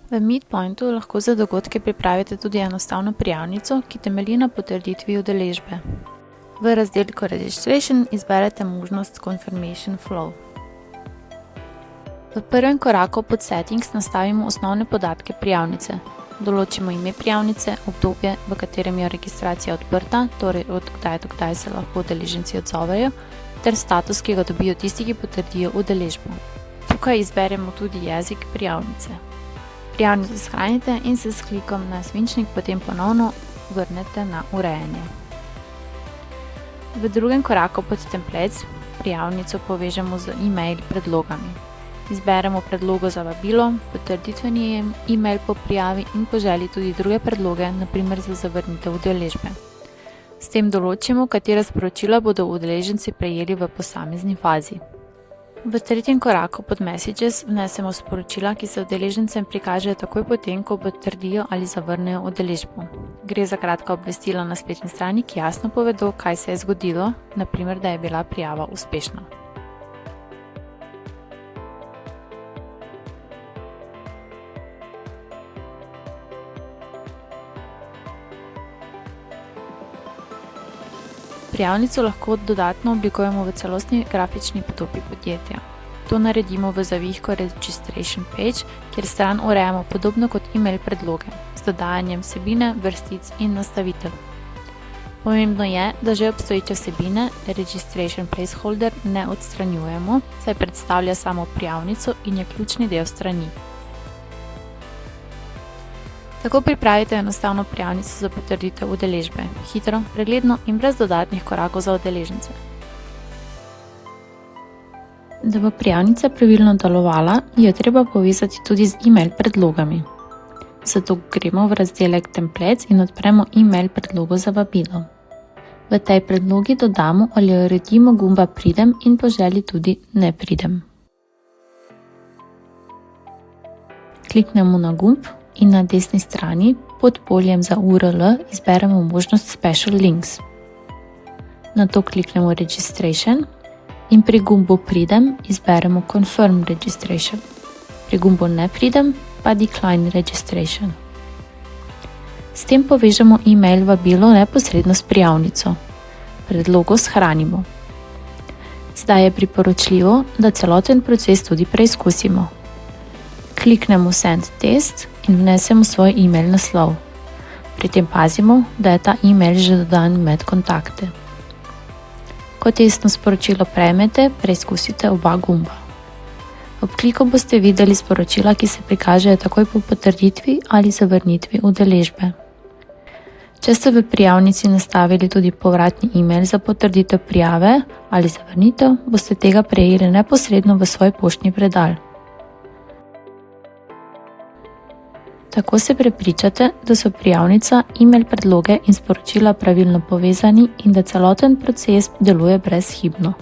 V Meetpointu lahko za dogodke pripravite tudi enostavno prijavnico, ki temelji na potrditvi udeležbe. V razdelku Registration izberete možnost Confirmation Flow. V prvem koraku pod Settings nastavimo osnovne podatke prijavnice. Določimo ime prijavnice, obdobje, v katerem je registracija odprta, torej od kdaj do kdaj se lahko udeleženci odzovejo, ter status, ki ga dobijo tisti, ki potrdijo udeležbo. Tukaj izberemo tudi jezik prijavnice. Prijavnico shranite in se s klikom na svinčnik potem ponovno vrnete na urejanje. V drugem koraku pod Templates prijavnico povežemo z e-mail predlogami. Izberemo predlogo za vabilo, potrditveni e-mail po prijavi in po želji tudi druge predloge, na primer za zavrnitev udeležbe. S tem določimo, katera sporočila bodo udeleženci prejeli v posamezni fazi. V tretjem koraku pod Messages vnesemo sporočila, ki se udeležencem prikažejo takoj potem, ko potrdijo ali zavrnejo udeležbo. Gre za kratka obvestila na spletni strani, ki jasno povedo, kaj se je zgodilo, na primer, da je bila prijava uspešna. Prijavnico lahko dodatno oblikujemo v celostni grafični podobi podjetja. To naredimo v zavihku Registration Page, kjer stran urejamo podobno kot e-mail predloge, z dodajanjem vsebine, vrstic in nastavitev. Pomembno je, da že obstoječe vsebine Registration Placeholder ne odstranjujemo, saj predstavlja samo prijavnico in je ključni del strani. Tako pripravite enostavno prijavnico za potrditev udeležbe, hitro, pregledno in brez dodatnih korakov za udeležence. Da bo prijavnica pravilno delovala, jo treba povezati tudi z e-mail predlogami. Zato gremo v razdelek Templates in odpremo e-mail predlogo za vabilo. V tej predlogi dodamo ali uredimo gumba Pridem in po želji tudi Ne pridem. Kliknemo na gumb in na desni strani pod poljem za URL izberemo možnost Special Links. Nato kliknemo Registration in pri gumbu Pridem izberemo Confirm Registration. Pri gumbu Ne pridem pa Decline Registration. S tem povežemo e-mail vabilo neposredno s prijavnico. Predlogo shranimo. Zdaj je priporočljivo, da celoten proces tudi preizkusimo. Kliknemo Send Test in vnesemo svoj e-mail naslov. Pri tem pazimo, da je ta e-mail že dodan med kontakte. Ko testno sporočilo prejmete, preizkusite oba gumba. Ob kliku boste videli sporočila, ki se prikažejo takoj po potrditvi ali zavrnitvi udeležbe. Če ste v prijavnici nastavili tudi povratni e-mail za potrditev prijave ali zavrnitev, boste tega prejeli neposredno v svoj poštni predal. Tako se prepričate, da so prijavnica, e-mail predloge in sporočila pravilno povezani in da celoten proces deluje brezhibno.